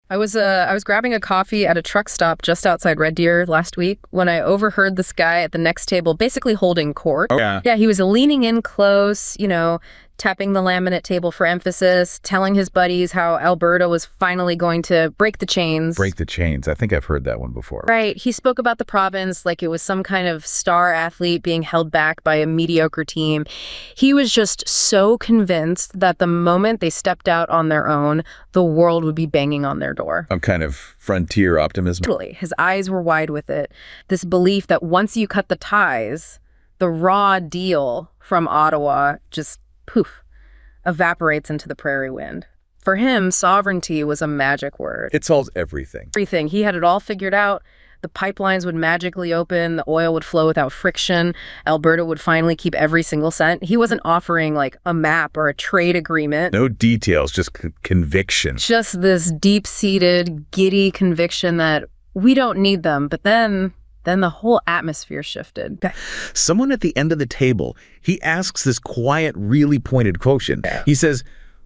I was grabbing a coffee at a truck stop just outside Red Deer last week when I overheard this guy at the next table basically holding court. Oh, yeah. Yeah, he was leaning in close, tapping the laminate table for emphasis, telling his buddies how Alberta was finally going to break the chains. Break the chains. I think I've heard that one before. Right. He spoke about the province like it was some kind of star athlete being held back by a mediocre team. He was just so convinced that the moment they stepped out on their own, the world would be banging on their door. Some kind of frontier optimism. Totally. His eyes were wide with it. This belief that once you cut the ties, the raw deal from Ottawa just poof, evaporates into the prairie wind. For him, sovereignty was a magic word. It solves everything. Everything. He had it all figured out. The pipelines would magically open. The oil would flow without friction. Alberta would finally keep every single cent. He wasn't offering like a map or a trade agreement. No details, just conviction. Just this deep-seated, giddy conviction that we don't need them. But then the whole atmosphere shifted. Someone at the end of the table, he asks this quiet, really pointed question. He says,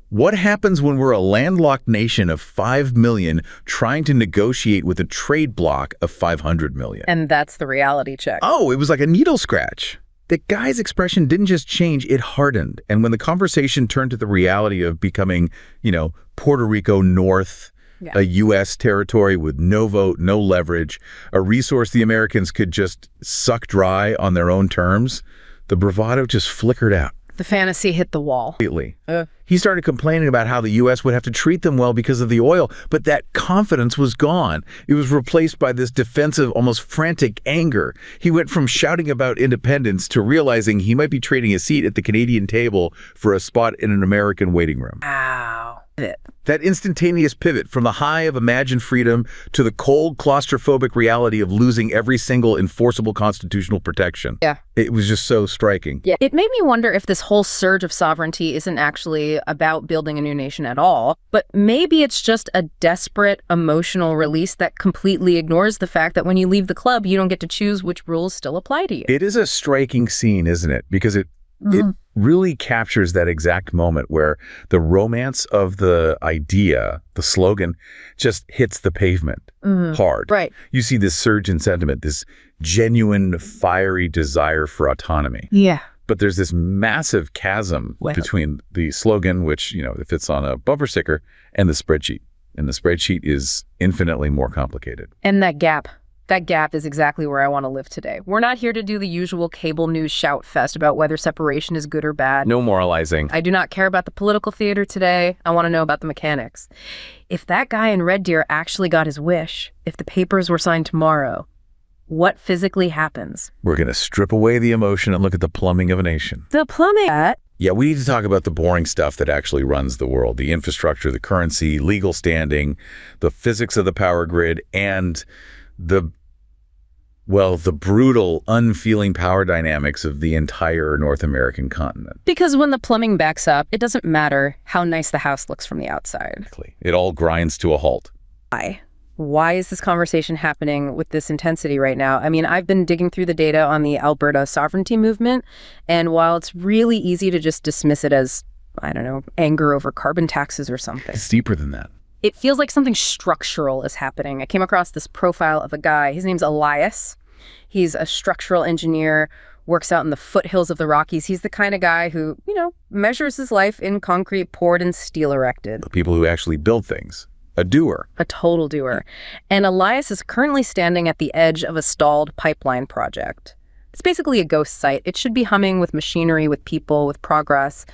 what happens when we're a landlocked nation of 5 million trying to negotiate with a trade bloc of 500 million? And that's the reality check. Oh, it was like a needle scratch. The guy's expression didn't just change, it hardened. And when the conversation turned to the reality of becoming, Puerto Rico North, a U.S. territory with no vote, no leverage, a resource the Americans could just suck dry on their own terms, the bravado just flickered out. The fantasy hit the wall. He started complaining about how the U.S. would have to treat them well because of the oil, but that confidence was gone. It was replaced by this defensive, almost frantic anger. He went from shouting about independence to realizing he might be trading a seat at the Canadian table for a spot in an American waiting room. Wow. That instantaneous pivot from the high of imagined freedom to the cold, claustrophobic reality of losing every single enforceable constitutional protection. Yeah. It was just so striking. Yeah. It made me wonder if this whole surge of sovereignty isn't actually about building a new nation at all, but maybe it's just a desperate emotional release that completely ignores the fact that when you leave the club, you don't get to choose which rules still apply to you. It is a striking scene, isn't it? Because it really captures that exact moment where the romance of the idea, the slogan, just hits the pavement hard. Right. You see this surge in sentiment, this genuine, fiery desire for autonomy. Yeah. But there's this massive chasm between the slogan, which, it fits on a bumper sticker, and the spreadsheet. And the spreadsheet is infinitely more complicated. And that gap is exactly where I want to live today. We're not here to do the usual cable news shout fest about whether separation is good or bad. No moralizing. I do not care about the political theater today. I want to know about the mechanics. If that guy in Red Deer actually got his wish, if the papers were signed tomorrow, what physically happens? We're going to strip away the emotion and look at the plumbing of a nation. The plumbing? Yeah, we need to talk about the boring stuff that actually runs the world. The infrastructure, the currency, legal standing, the physics of the power grid, and the brutal, unfeeling power dynamics of the entire North American continent. Because when the plumbing backs up, it doesn't matter how nice the house looks from the outside. Exactly. It all grinds to a halt. Why is this conversation happening with this intensity right now? I mean, I've been digging through the data on the Alberta sovereignty movement, and while it's really easy to just dismiss it as, anger over carbon taxes or something. It's deeper than that. It feels like something structural is happening. I came across this profile of a guy. His name's Elias. He's a structural engineer, works out in the foothills of the Rockies. He's the kind of guy who, measures his life in concrete poured and steel erected. The people who actually build things. A doer. A total doer. And Elias is currently standing at the edge of a stalled pipeline project. It's basically a ghost site. It should be humming with machinery, with people, with progress,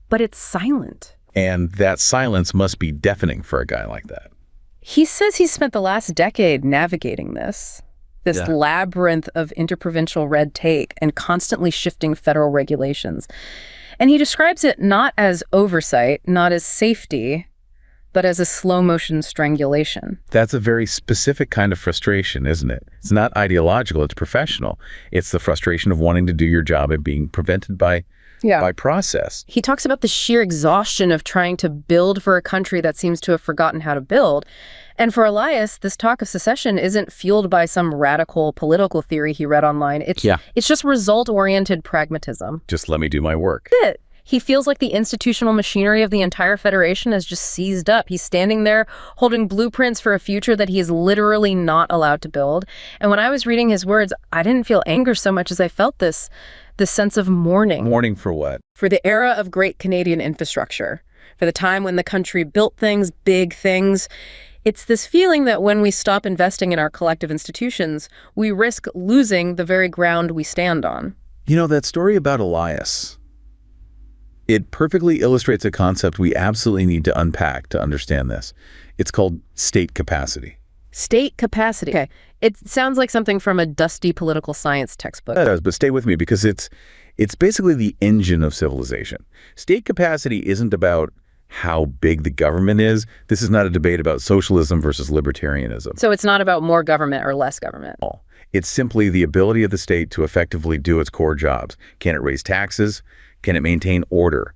but it's silent. And that silence must be deafening for a guy like that. He says he spent the last decade navigating this labyrinth of interprovincial red tape and constantly shifting federal regulations. And he describes it not as oversight, not as safety, but as a slow-motion strangulation. That's a very specific kind of frustration, isn't it? It's not ideological, it's professional. It's the frustration of wanting to do your job and being prevented by process. He talks about the sheer exhaustion of trying to build for a country that seems to have forgotten how to build. And for Elias, this talk of secession isn't fueled by some radical political theory he read online. It's just result-oriented pragmatism. Just let me do my work. That's it. He feels like the institutional machinery of the entire Federation has just seized up. He's standing there holding blueprints for a future that he is literally not allowed to build. And when I was reading his words, I didn't feel anger so much as I felt this sense of mourning. Mourning for what? For the era of great Canadian infrastructure, for the time when the country built things, big things. It's this feeling that when we stop investing in our collective institutions, we risk losing the very ground we stand on. You know, that story about Elias, it perfectly illustrates a concept we absolutely need to unpack to understand this. It's called state capacity. State capacity. Okay. It sounds like something from a dusty political science textbook. It does, but stay with me because it's basically the engine of civilization. State capacity isn't about how big the government is. This is not a debate about socialism versus libertarianism. So it's not about more government or less government. It's simply the ability of the state to effectively do its core jobs. Can it raise taxes? Can it maintain order?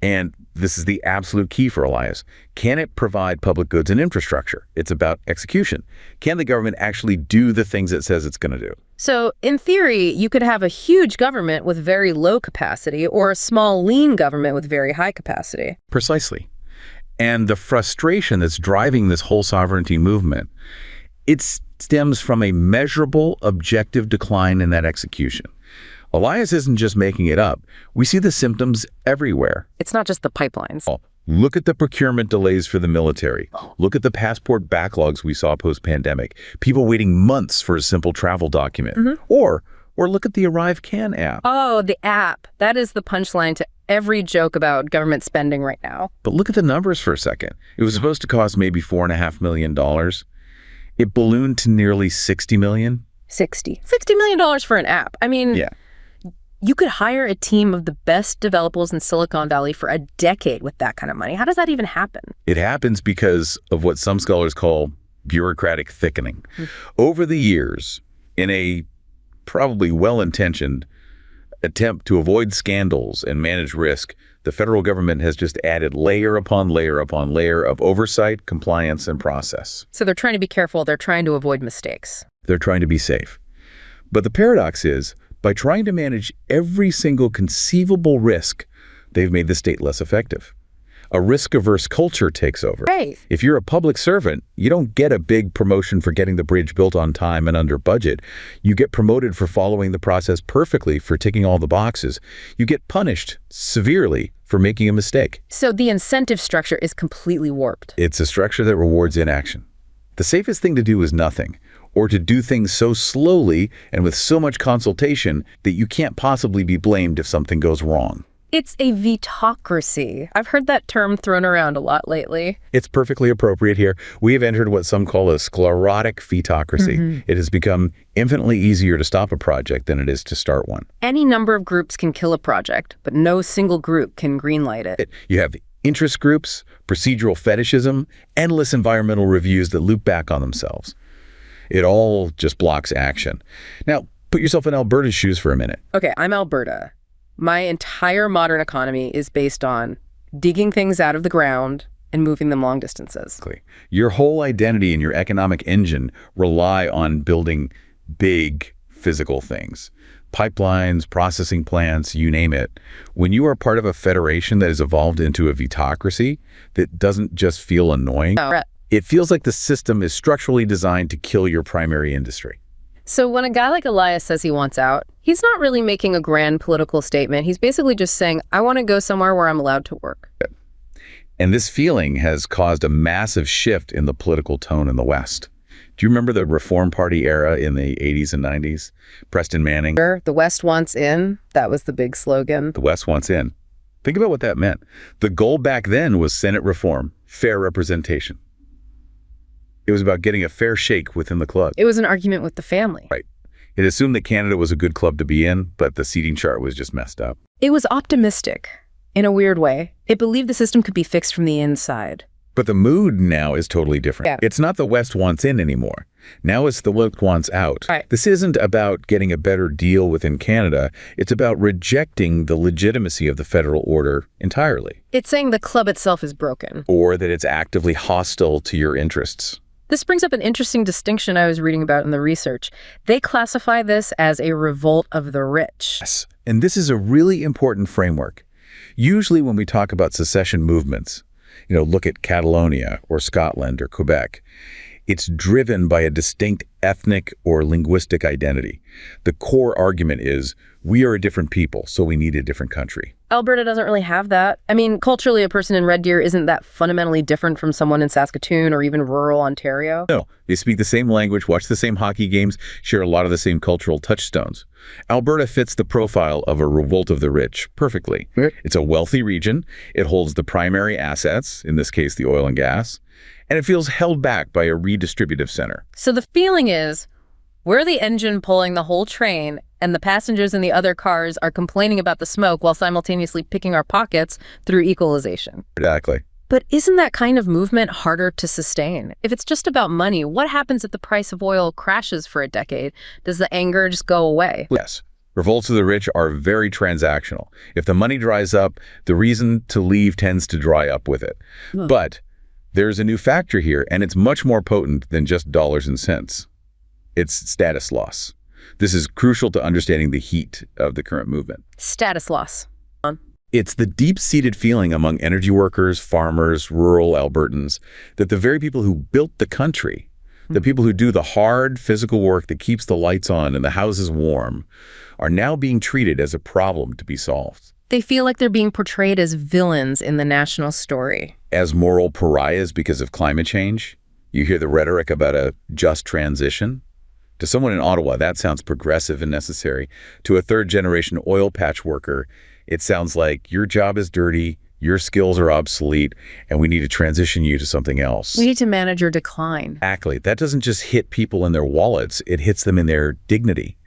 And this is the absolute key for Elias. Can it provide public goods and infrastructure? It's about execution. Can the government actually do the things it says it's going to do? So in theory, you could have a huge government with very low capacity or a small, lean government with very high capacity. Precisely. And the frustration that's driving this whole sovereignty movement, it stems from a measurable, objective decline in that execution. Elias isn't just making it up. We see the symptoms everywhere. It's not just the pipelines. Look at the procurement delays for the military. Look at the passport backlogs we saw post-pandemic. People waiting months for a simple travel document. Or look at the Arrive Can app. Oh, the app. That is the punchline to every joke about government spending right now. But look at the numbers for a second. It was supposed to cost maybe $4.5 million. It ballooned to nearly $60 million. $60 million for an app. I mean, yeah. You could hire a team of the best developers in Silicon Valley for a decade with that kind of money. How does that even happen? It happens because of what some scholars call bureaucratic thickening. Over the years, in a probably well-intentioned attempt to avoid scandals and manage risk, the federal government has just added layer upon layer upon layer of oversight, compliance, and process. So they're trying to be careful. They're trying to avoid mistakes. They're trying to be safe. But the paradox is, by trying to manage every single conceivable risk, they've made the state less effective. A risk-averse culture takes over. Right. If you're a public servant, you don't get a big promotion for getting the bridge built on time and under budget. You get promoted for following the process perfectly, for ticking all the boxes. You get punished severely for making a mistake. So the incentive structure is completely warped. It's a structure that rewards inaction. The safest thing to do is nothing, or to do things so slowly and with so much consultation that you can't possibly be blamed if something goes wrong. It's a vetocracy. I've heard that term thrown around a lot lately. It's perfectly appropriate here. We have entered what some call a sclerotic vetocracy. It has become infinitely easier to stop a project than it is to start one. Any number of groups can kill a project, but no single group can greenlight it. You have interest groups, procedural fetishism, endless environmental reviews that loop back on themselves. It all just blocks action. Now, put yourself in Alberta's shoes for a minute. Okay, I'm Alberta. My entire modern economy is based on digging things out of the ground and moving them long distances. Your whole identity and your economic engine rely on building big physical things. Pipelines, processing plants, you name it. When you are part of a federation that has evolved into a vetocracy that doesn't just feel annoying, it feels like the system is structurally designed to kill your primary industry. So when a guy like Elias says he wants out, he's not really making a grand political statement. He's basically just saying, I want to go somewhere where I'm allowed to work. And this feeling has caused a massive shift in the political tone in the West. Do you remember the Reform Party era in the 80s and 90s? Preston Manning. Sure, the West wants in. That was the big slogan. The West wants in. Think about what that meant. The goal back then was Senate reform, fair representation. It was about getting a fair shake within the club. It was an argument with the family. Right. It assumed that Canada was a good club to be in, but the seating chart was just messed up. It was optimistic, in a weird way. It believed the system could be fixed from the inside. But the mood now is totally different. Yeah. It's not the West wants in anymore. Now it's the West wants out. Right. This isn't about getting a better deal within Canada. It's about rejecting the legitimacy of the federal order entirely. It's saying the club itself is broken. Or that it's actively hostile to your interests. This brings up an interesting distinction I was reading about in the research. They classify this as a revolt of the rich. Yes, and this is a really important framework. Usually when we talk about secession movements, look at Catalonia or Scotland or Quebec, it's driven by a distinct ethnic or linguistic identity. The core argument is, we are a different people, so we need a different country. Alberta doesn't really have that. I mean, culturally, a person in Red Deer isn't that fundamentally different from someone in Saskatoon or even rural Ontario. No, they speak the same language, watch the same hockey games, share a lot of the same cultural touchstones. Alberta fits the profile of a revolt of the rich perfectly. It's a wealthy region. It holds the primary assets, in this case, the oil and gas, and it feels held back by a redistributive center. So the feeling is, we're the engine pulling the whole train, and the passengers in the other cars are complaining about the smoke while simultaneously picking our pockets through equalization. Exactly. But isn't that kind of movement harder to sustain? If it's just about money, what happens if the price of oil crashes for a decade? Does the anger just go away? Yes. Revolts of the rich are very transactional. If the money dries up, the reason to leave tends to dry up with it. But there's a new factor here, and it's much more potent than just dollars and cents. It's status loss. This is crucial to understanding the heat of the current movement. Status loss. It's the deep-seated feeling among energy workers, farmers, rural Albertans, that the very people who built the country, the people who do the hard physical work that keeps the lights on and the houses warm, are now being treated as a problem to be solved. They feel like they're being portrayed as villains in the national story. As moral pariahs because of climate change. You hear the rhetoric about a just transition. To someone in Ottawa, that sounds progressive and necessary. To a third-generation oil patch worker, it sounds like your job is dirty, your skills are obsolete, and we need to transition you to something else. We need to manage your decline. Exactly. That doesn't just hit people in their wallets, it hits them in their dignity.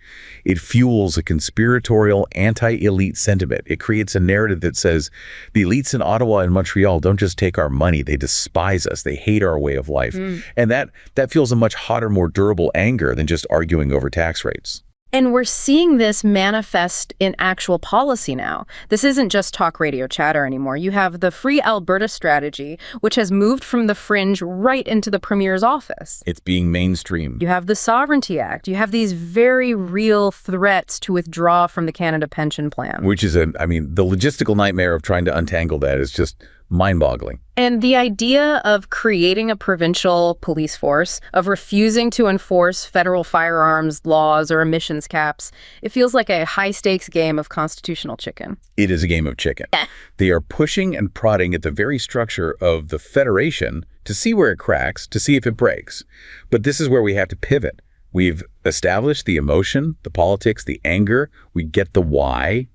It fuels a conspiratorial anti-elite sentiment. It creates a narrative that says the elites in Ottawa and Montreal don't just take our money, they despise us, they hate our way of life. And that fuels a much hotter, more durable anger than just arguing over tax rates. And we're seeing this manifest in actual policy now. This isn't just talk radio chatter anymore. You have the Free Alberta strategy, which has moved from the fringe right into the Premier's office. It's being mainstreamed. You have the Sovereignty Act. You have these very real threats to withdraw from the Canada Pension Plan. Which is, the logistical nightmare of trying to untangle that is just mind-boggling. And the idea of creating a provincial police force, of refusing to enforce federal firearms laws or emissions caps, it feels like a high-stakes game of constitutional chicken. It is a game of chicken. They are pushing and prodding at the very structure of the Federation to see where it cracks, to see if it breaks. But this is where we have to pivot. We've established the emotion, the politics, the anger. We get the why.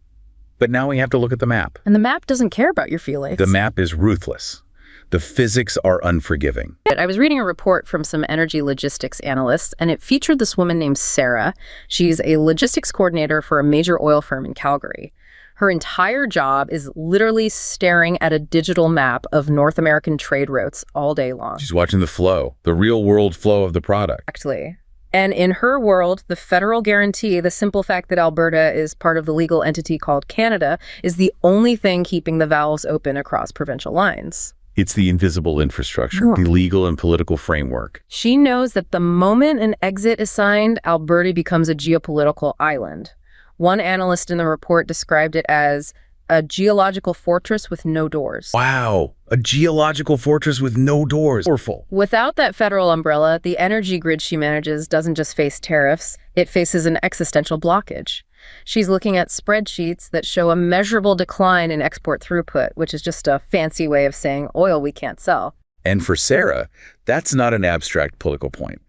But now we have to look at the map. And the map doesn't care about your feelings. The map is ruthless. The physics are unforgiving. I was reading a report from some energy logistics analysts, and it featured this woman named Sarah. She's a logistics coordinator for a major oil firm in Calgary. Her entire job is literally staring at a digital map of North American trade routes all day long. She's watching the flow, the real-world flow of the product. Exactly. And in her world, the federal guarantee, the simple fact that Alberta is part of the legal entity called Canada, is the only thing keeping the valves open across provincial lines. It's the invisible infrastructure, the legal and political framework. She knows that the moment an exit is signed, Alberta becomes a geopolitical island. One analyst in the report described it as a geological fortress with no doors. Wow, a geological fortress with no doors. Powerful. Without that federal umbrella, the energy grid she manages doesn't just face tariffs, it faces an existential blockage. She's looking at spreadsheets that show a measurable decline in export throughput, which is just a fancy way of saying oil we can't sell. And for Sarah, that's not an abstract political point.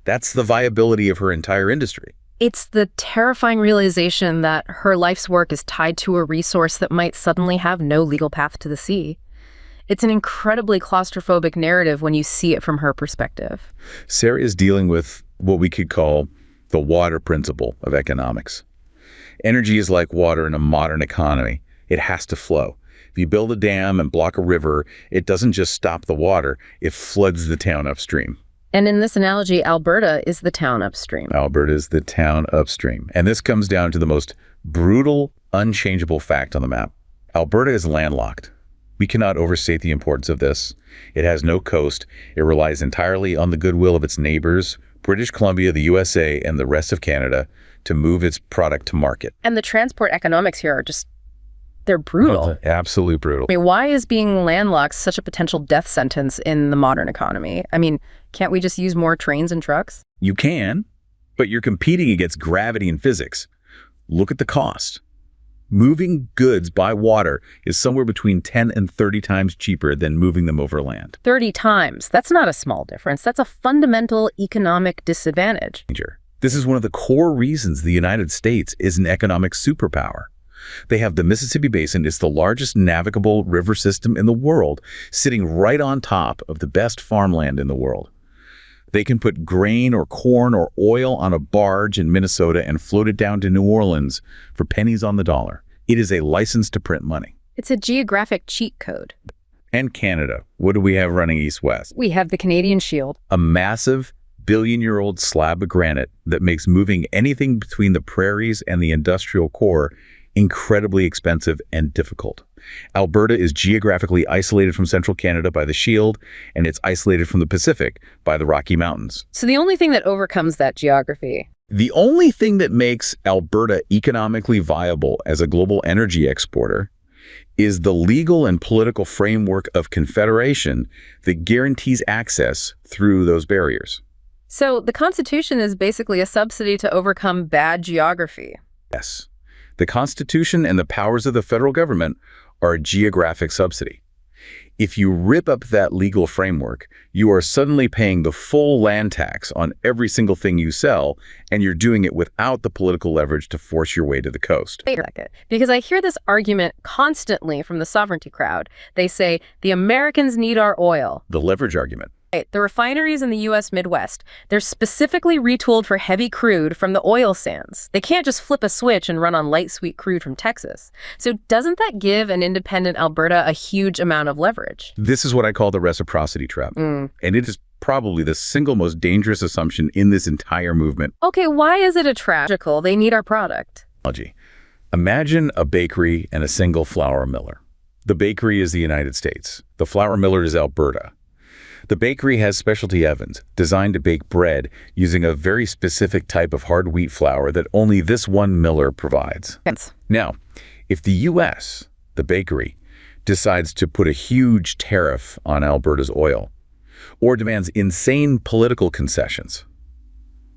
That's the viability of her entire industry. It's the terrifying realization that her life's work is tied to a resource that might suddenly have no legal path to the sea. It's an incredibly claustrophobic narrative when you see it from her perspective. Sarah is dealing with what we could call the water principle of economics. Energy is like water in a modern economy. It has to flow. If you build a dam and block a river, it doesn't just stop the water, it floods the town upstream. And in this analogy, Alberta is the town upstream. Alberta is the town upstream. And this comes down to the most brutal, unchangeable fact on the map. Alberta is landlocked. We cannot overstate the importance of this. It has no coast. It relies entirely on the goodwill of its neighbors, British Columbia, the USA, and the rest of Canada, to move its product to market. And the transport economics here are just They're brutal. Oh, absolutely brutal. I mean, why is being landlocked such a potential death sentence in the modern economy? I mean, can't we just use more trains and trucks? You can, but you're competing against gravity and physics. Look at the cost. Moving goods by water is somewhere between 10 and 30 times cheaper than moving them over land. 30 times. That's not a small difference. That's a fundamental economic disadvantage. This is one of the core reasons the United States is an economic superpower. They have the Mississippi Basin. It's the largest navigable river system in the world, sitting right on top of the best farmland in the world. They can put grain or corn or oil on a barge in Minnesota and float it down to New Orleans for pennies on the dollar. It is a license to print money. It's a geographic cheat code. And Canada. What do we have running east-west? We have the Canadian Shield. A massive billion-year-old slab of granite that makes moving anything between the prairies and the industrial core incredibly expensive and difficult. Alberta is geographically isolated from central Canada by the Shield, and it's isolated from the Pacific by the Rocky Mountains. So the only thing that overcomes that geography. The only thing that makes Alberta economically viable as a global energy exporter is the legal and political framework of confederation that guarantees access through those barriers. So the Constitution is basically a subsidy to overcome bad geography. Yes. The Constitution and the powers of the federal government are a geographic subsidy. If you rip up that legal framework, you are suddenly paying the full land tax on every single thing you sell, and you're doing it without the political leverage to force your way to the coast. Wait a second, because I hear this argument constantly from the sovereignty crowd. They say, the Americans need our oil. The leverage argument. The refineries in the U.S. Midwest, they're specifically retooled for heavy crude from the oil sands. They can't just flip a switch and run on light sweet crude from Texas. So doesn't that give an independent Alberta a huge amount of leverage? This is what I call the reciprocity trap. And it is probably the single most dangerous assumption in this entire movement. Okay, why is it a trap? They need our product. Imagine a bakery and a single flour miller. The bakery is the United States. The flour miller is Alberta. The bakery has specialty ovens designed to bake bread using a very specific type of hard wheat flour that only this one miller provides. Yes. Now, if the U.S., the bakery, decides to put a huge tariff on Alberta's oil or demands insane political concessions,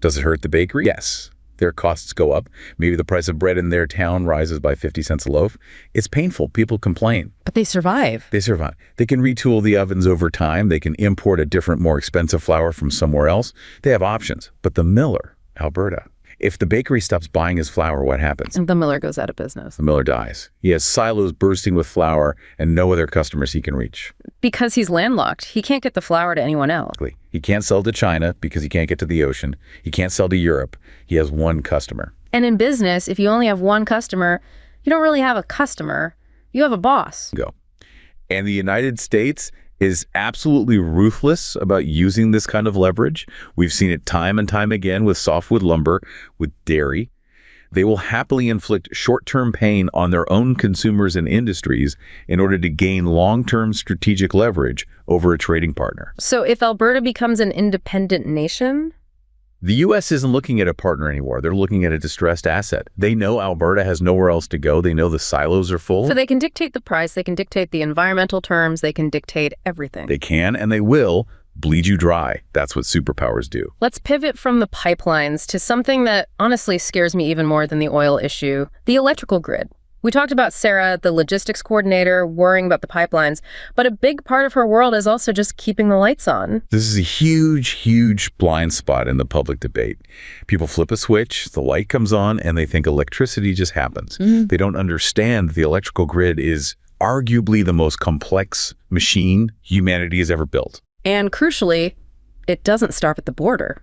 does it hurt the bakery? Yes. Their costs go up. Maybe the price of bread in their town rises by 50 cents a loaf. It's painful. People complain. But they survive. They survive. They can retool the ovens over time. They can import a different, more expensive flour from somewhere else. They have options. But the miller, Alberta, if the bakery stops buying his flour, what happens? And the miller goes out of business. The miller dies. He has silos bursting with flour and no other customers he can reach. Because he's landlocked. He can't get the flour to anyone else. He can't sell to China because he can't get to the ocean. He can't sell to Europe. He has one customer. And in business, if you only have one customer, you don't really have a customer. You have a boss. And the United States is absolutely ruthless about using this kind of leverage. We've seen it time and time again with softwood lumber, with dairy. They will happily inflict short-term pain on their own consumers and industries in order to gain long-term strategic leverage over a trading partner. So if Alberta becomes an independent nation? The U.S. isn't looking at a partner anymore. They're looking at a distressed asset. They know Alberta has nowhere else to go. They know the silos are full. So they can dictate the price. They can dictate the environmental terms. They can dictate everything. They can, and they will, bleed you dry. That's what superpowers do. Let's pivot from the pipelines to something that honestly scares me even more than the oil issue, the electrical grid. We talked about Sarah, the logistics coordinator, worrying about the pipelines, but a big part of her world is also just keeping the lights on. This is a huge, huge blind spot in the public debate. People flip a switch, the light comes on, and they think electricity just happens. They don't understand the electrical grid is arguably the most complex machine humanity has ever built. And crucially, it doesn't stop at the border.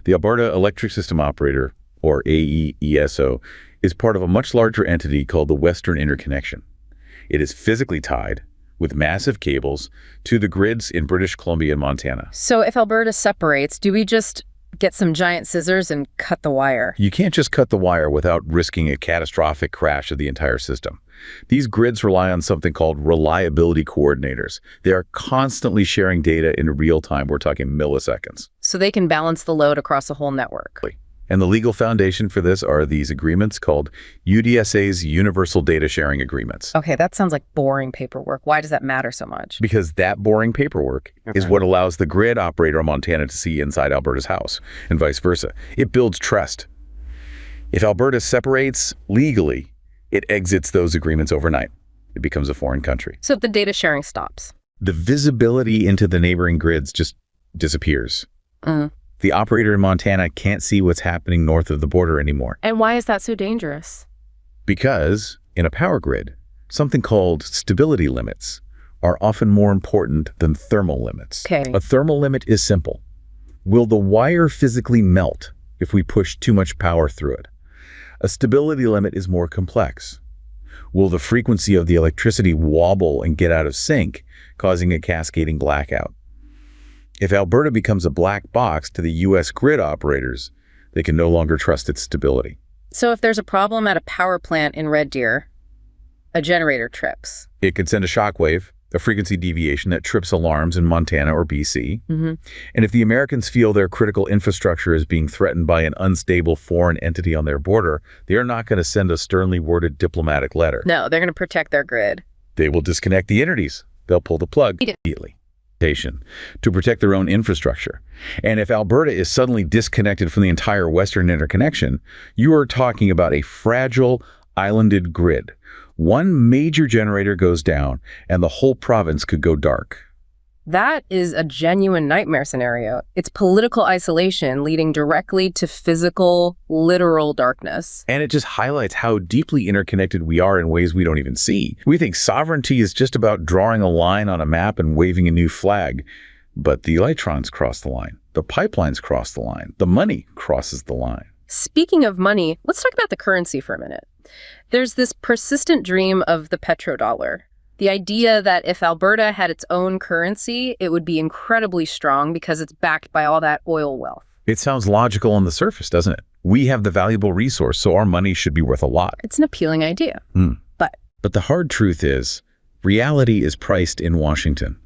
The Alberta Electric System Operator, or AESO, is part of a much larger entity called the Western Interconnection. It is physically tied with massive cables to the grids in British Columbia and Montana. So if Alberta separates, do we just get some giant scissors and cut the wire? You can't just cut the wire without risking a catastrophic crash of the entire system. These grids rely on something called reliability coordinators. They are constantly sharing data in real time. We're talking milliseconds. So they can balance the load across the whole network. And the legal foundation for this are these agreements called UDSA's Universal Data Sharing Agreements. Okay, that sounds like boring paperwork. Why does that matter so much? Because that boring paperwork is what allows the grid operator of Montana to see inside Alberta's house, and vice versa. It builds trust. If Alberta separates legally, it exits those agreements overnight. It becomes a foreign country. So the data sharing stops. The visibility into the neighboring grids just disappears. The operator in Montana can't see what's happening north of the border anymore. And why is that so dangerous? Because in a power grid, something called stability limits are often more important than thermal limits. Okay. A thermal limit is simple. Will the wire physically melt if we push too much power through it? A stability limit is more complex. Will the frequency of the electricity wobble and get out of sync, causing a cascading blackout? If Alberta becomes a black box to the U.S. grid operators, they can no longer trust its stability. So if there's a problem at a power plant in Red Deer, a generator trips. It could send a shockwave, a frequency deviation that trips alarms in Montana or BC. And if the Americans feel their critical infrastructure is being threatened by an unstable foreign entity on their border, they are not going to send a sternly worded diplomatic letter. No, they're going to protect their grid. They will disconnect the entities. They'll pull the plug immediately to protect their own infrastructure. And if Alberta is suddenly disconnected from the entire Western interconnection, you are talking about a fragile, islanded grid. One major generator goes down, and the whole province could go dark. That is a genuine nightmare scenario. It's political isolation leading directly to physical, literal darkness. And it just highlights how deeply interconnected we are in ways we don't even see. We think sovereignty is just about drawing a line on a map and waving a new flag. But the electrons cross the line. The pipelines cross the line. The money crosses the line. Speaking of money, let's talk about the currency for a minute. There's this persistent dream of the petrodollar. The idea that if Alberta had its own currency, it would be incredibly strong because it's backed by all that oil wealth. It sounds logical on the surface, doesn't it? We have the valuable resource, so our money should be worth a lot. It's an appealing idea. But the hard truth is, reality is priced in Washington.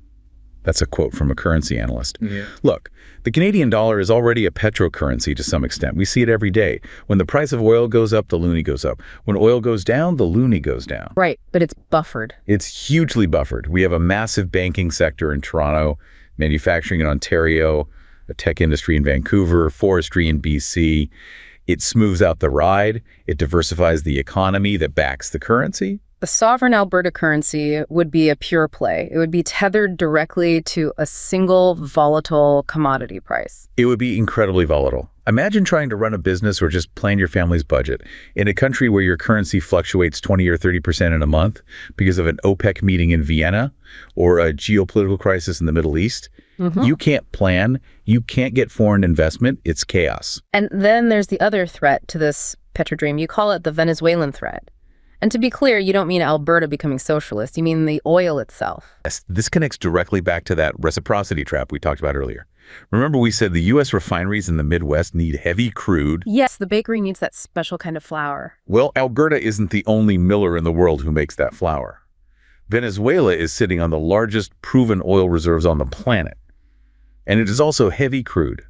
That's a quote from a currency analyst. Look, the Canadian dollar is already a petrocurrency to some extent. We see it every day. When the price of oil goes up, the loonie goes up. When oil goes down, the loonie goes down. Right, but it's buffered. It's hugely buffered. We have a massive banking sector in Toronto, manufacturing in Ontario, a tech industry in Vancouver, forestry in BC. It smooths out the ride. It diversifies the economy that backs the currency. The sovereign Alberta currency would be a pure play. It would be tethered directly to a single volatile commodity price. It would be incredibly volatile. Imagine trying to run a business or just plan your family's budget in a country where your currency fluctuates 20 or 30% in a month because of an OPEC meeting in Vienna or a geopolitical crisis in the Middle East. You can't plan. You can't get foreign investment. It's chaos. And then there's the other threat to this petrodream. You call it the Venezuelan threat. And to be clear, you don't mean Alberta becoming socialist. You mean the oil itself. Yes, this connects directly back to that reciprocity trap we talked about earlier. Remember we said the U.S. refineries in the Midwest need heavy crude? Yes, the bakery needs that special kind of flour. Well, Alberta isn't the only miller in the world who makes that flour. Venezuela is sitting on the largest proven oil reserves on the planet. And it is also heavy crude.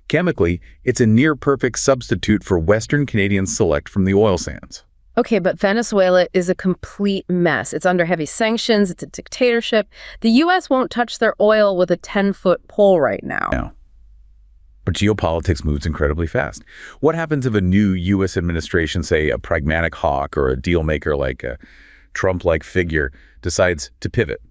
Chemically, it's a near-perfect substitute for Western Canadians select from the oil sands. Okay, but Venezuela is a complete mess. It's under heavy sanctions. It's a dictatorship. The U.S. won't touch their oil with a 10-foot pole right now. But geopolitics moves incredibly fast. What happens if a new U.S. administration, say a pragmatic hawk or a deal maker like a Trump-like figure, decides to pivot?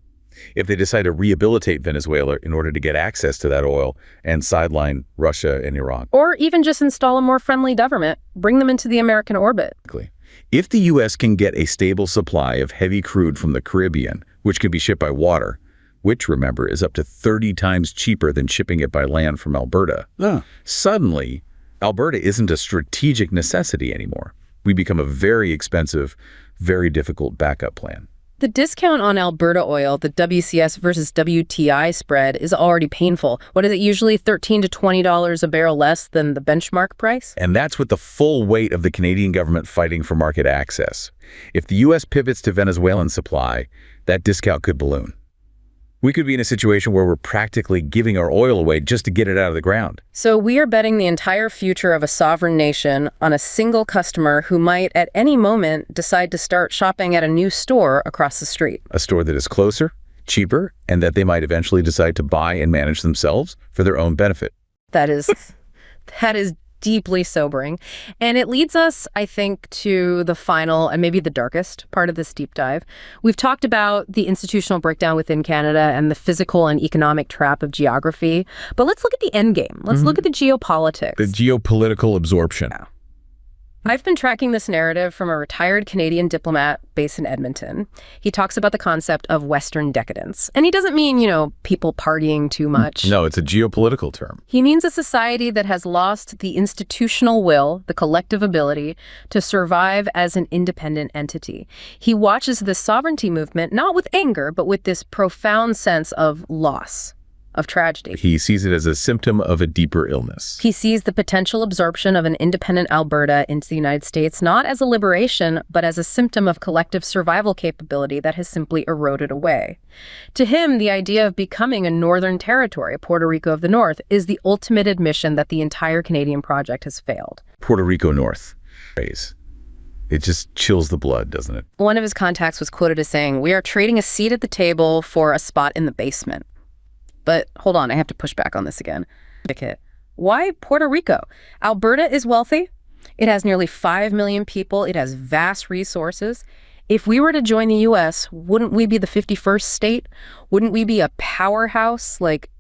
If they decide to rehabilitate Venezuela in order to get access to that oil and sideline Russia and Iran? Or even just install a more friendly government, bring them into the American orbit. If the U.S. can get a stable supply of heavy crude from the Caribbean, which can be shipped by water, which, remember, is up to 30 times cheaper than shipping it by land from Alberta, suddenly, Alberta isn't a strategic necessity anymore. We become a very expensive, very difficult backup plan. The discount on Alberta oil, the WCS versus WTI spread, is already painful. What is it, usually $13 to $20 a barrel less than the benchmark price? And that's with the full weight of the Canadian government fighting for market access. If the U.S. pivots to Venezuelan supply, that discount could balloon. We could be in a situation where we're practically giving our oil away just to get it out of the ground. So we are betting the entire future of a sovereign nation on a single customer who might at any moment decide to start shopping at a new store across the street. A store that is closer, cheaper, and that they might eventually decide to buy and manage themselves for their own benefit. That is deeply sobering. And it leads us, I think, to the final and maybe the darkest part of this deep dive. We've talked about the institutional breakdown within Canada and the physical and economic trap of geography. But let's look at the endgame. Let's look at the geopolitics. The geopolitical absorption. Yeah. I've been tracking this narrative from a retired Canadian diplomat based in Edmonton. He talks about the concept of Western decadence. And he doesn't mean, people partying too much. No, it's a geopolitical term. He means a society that has lost the institutional will, the collective ability, to survive as an independent entity. He watches the sovereignty movement not with anger, but with this profound sense of loss, of tragedy. He sees it as a symptom of a deeper illness. He sees the potential absorption of an independent Alberta into the United States not as a liberation, but as a symptom of collective survival capability that has simply eroded away. To him, the idea of becoming a northern territory, Puerto Rico of the North, is the ultimate admission that the entire Canadian project has failed. Puerto Rico North. It just chills the blood, doesn't it? One of his contacts was quoted as saying, "We are trading a seat at the table for a spot in the basement." But hold on, I have to push back on this again. Why Puerto Rico? Alberta is wealthy. It has nearly 5 million people. It has vast resources. If we were to join the U.S., wouldn't we be the 51st state? Wouldn't we be a powerhouse like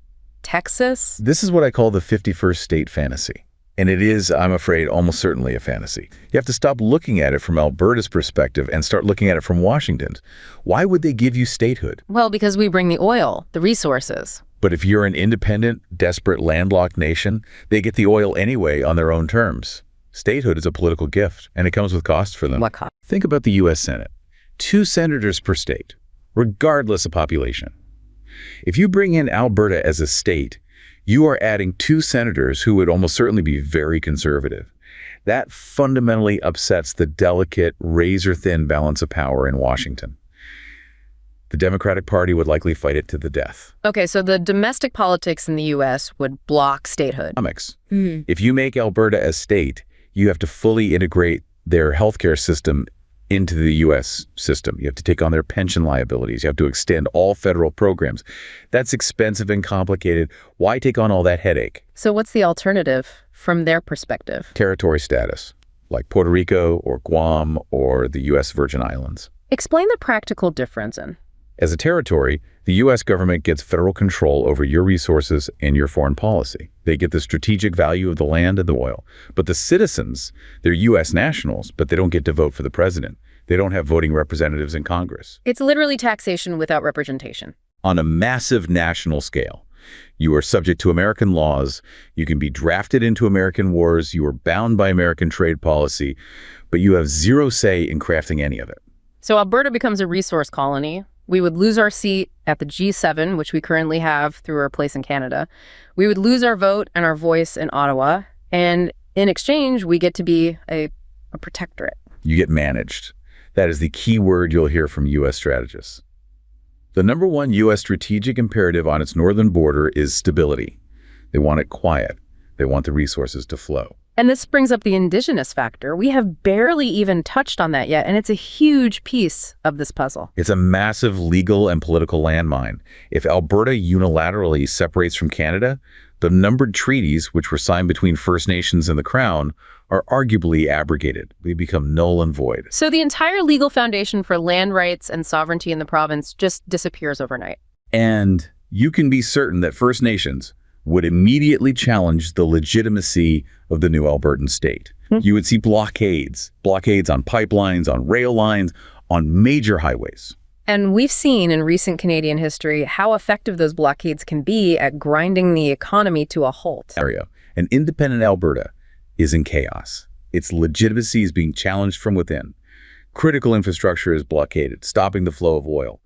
Texas? This is what I call the 51st state fantasy. And it is, I'm afraid, almost certainly a fantasy. You have to stop looking at it from Alberta's perspective and start looking at it from Washington's. Why would they give you statehood? Well, because we bring the oil, the resources. But if you're an independent, desperate, landlocked nation, they get the oil anyway on their own terms. Statehood is a political gift, and it comes with costs for them. What cost? Think about the U.S. Senate. 2 senators per state, regardless of population. If you bring in Alberta as a state, you are adding 2 senators who would almost certainly be very conservative. That fundamentally upsets the delicate, razor-thin balance of power in Washington. The Democratic Party would likely fight it to the death. Okay, so the domestic politics in the U.S. would block statehood. If you make Alberta a state, you have to fully integrate their healthcare system into the U.S. system. You have to take on their pension liabilities. You have to extend all federal programs. That's expensive and complicated. Why take on all that headache? So what's the alternative from their perspective? Territory status, like Puerto Rico or Guam or the U.S. Virgin Islands. Explain the practical difference in. As a territory, the U.S. government gets federal control over your resources and your foreign policy. They get the strategic value of the land and the oil. But the citizens, they're U.S. nationals, but they don't get to vote for the president. They don't have voting representatives in Congress. It's literally taxation without representation. On a massive national scale. You are subject to American laws. You can be drafted into American wars. You are bound by American trade policy, but you have zero say in crafting any of it. So Alberta becomes a resource colony. We would lose our seat at the G7, which we currently have through our place in Canada. We would lose our vote and our voice in Ottawa. And in exchange, we get to be a protectorate. You get managed. That is the key word you'll hear from U.S. strategists. The number one U.S. strategic imperative on its northern border is stability. They want it quiet. They want the resources to flow. And this brings up the indigenous factor. We have barely even touched on that yet, and it's a huge piece of this puzzle. It's a massive legal and political landmine. If Alberta unilaterally separates from Canada, the numbered treaties, which were signed between First Nations and the Crown, are arguably abrogated. They become null and void. So the entire legal foundation for land rights and sovereignty in the province just disappears overnight. And you can be certain that First Nations would immediately challenge the legitimacy of the new Albertan state. You would see blockades on pipelines, on rail lines, on major highways. And we've seen in recent Canadian history how effective those blockades can be at grinding the economy to a halt. An independent Alberta is in chaos. Its legitimacy is being challenged from within. Critical infrastructure is blockaded, stopping the flow of oil.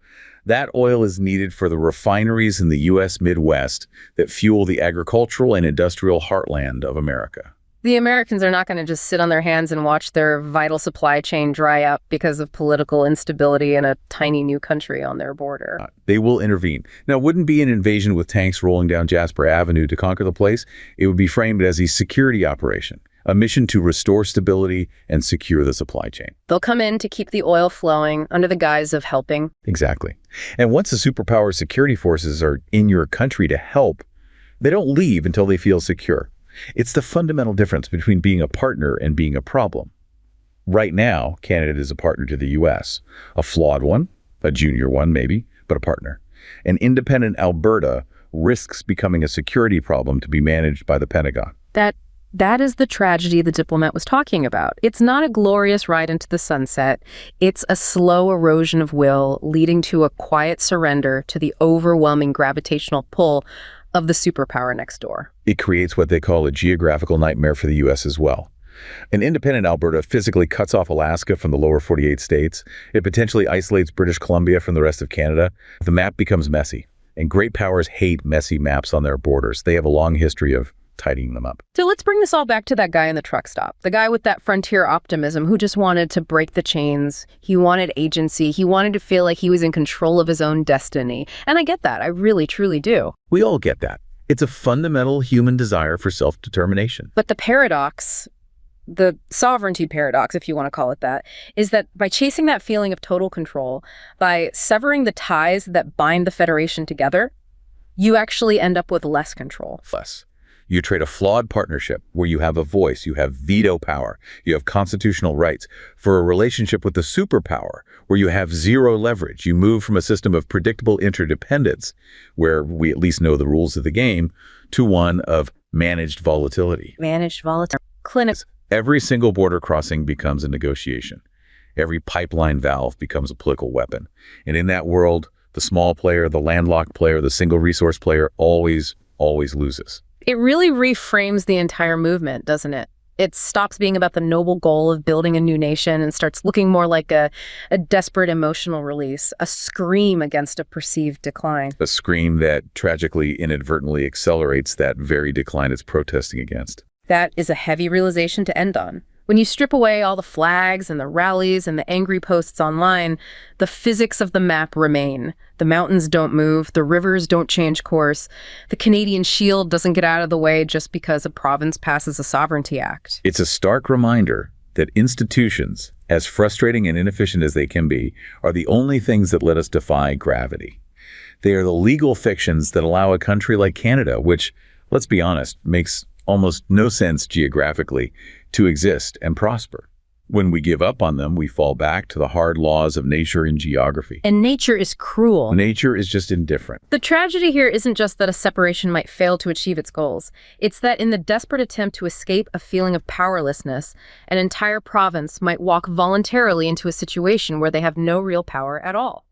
That oil is needed for the refineries in the U.S. Midwest that fuel the agricultural and industrial heartland of America. The Americans are not going to just sit on their hands and watch their vital supply chain dry up because of political instability in a tiny new country on their border. They will intervene. Now, it wouldn't be an invasion with tanks rolling down Jasper Avenue to conquer the place. It would be framed as a security operation, a mission to restore stability and secure the supply chain. They'll come in to keep the oil flowing under the guise of helping. Exactly. And once the superpower security forces are in your country to help, they don't leave until they feel secure. It's the fundamental difference between being a partner and being a problem. Right now, Canada is a partner to the U.S. A flawed one, a junior one maybe, but a partner. An independent Alberta risks becoming a security problem to be managed by the Pentagon. That is the tragedy the diplomat was talking about. It's not a glorious ride into the sunset. It's a slow erosion of will leading to a quiet surrender to the overwhelming gravitational pull of the superpower next door. It creates what they call a geographical nightmare for the U.S. as well. An independent Alberta physically cuts off Alaska from the lower 48 states. It potentially isolates British Columbia from the rest of Canada. The map becomes messy, and great powers hate messy maps on their borders. They have a long history of tidying them up. So let's bring this all back to that guy in the truck stop, the guy with that frontier optimism who just wanted to break the chains. He wanted agency. He wanted to feel like he was in control of his own destiny. And I get that. I really, truly do. We all get that. It's a fundamental human desire for self-determination. But the paradox, the sovereignty paradox, if you want to call it that, is that by chasing that feeling of total control, by severing the ties that bind the Federation together, you actually end up with less control. Less. You trade a flawed partnership where you have a voice, you have veto power, you have constitutional rights, for a relationship with the superpower where you have zero leverage. You move from a system of predictable interdependence, where we at least know the rules of the game, to one of managed volatility. Managed volatility. Clinics. Every single border crossing becomes a negotiation. Every pipeline valve becomes a political weapon. And in that world, the small player, the landlocked player, the single resource player always loses. It really reframes the entire movement, doesn't it? It stops being about the noble goal of building a new nation and starts looking more like a desperate emotional release, a scream against a perceived decline. A scream that tragically, inadvertently accelerates that very decline it's protesting against. That is a heavy realization to end on. When you strip away all the flags and the rallies and the angry posts online, the physics of the map remain. The mountains don't move, the rivers don't change course, the Canadian Shield doesn't get out of the way just because a province passes a Sovereignty Act. It's a stark reminder that institutions, as frustrating and inefficient as they can be, are the only things that let us defy gravity. They are the legal fictions that allow a country like Canada, which, let's be honest, makes almost no sense geographically, to exist and prosper. When we give up on them, we fall back to the hard laws of nature and geography. And nature is cruel. Nature is just indifferent. The tragedy here isn't just that a separation might fail to achieve its goals. It's that in the desperate attempt to escape a feeling of powerlessness, an entire province might walk voluntarily into a situation where they have no real power at all.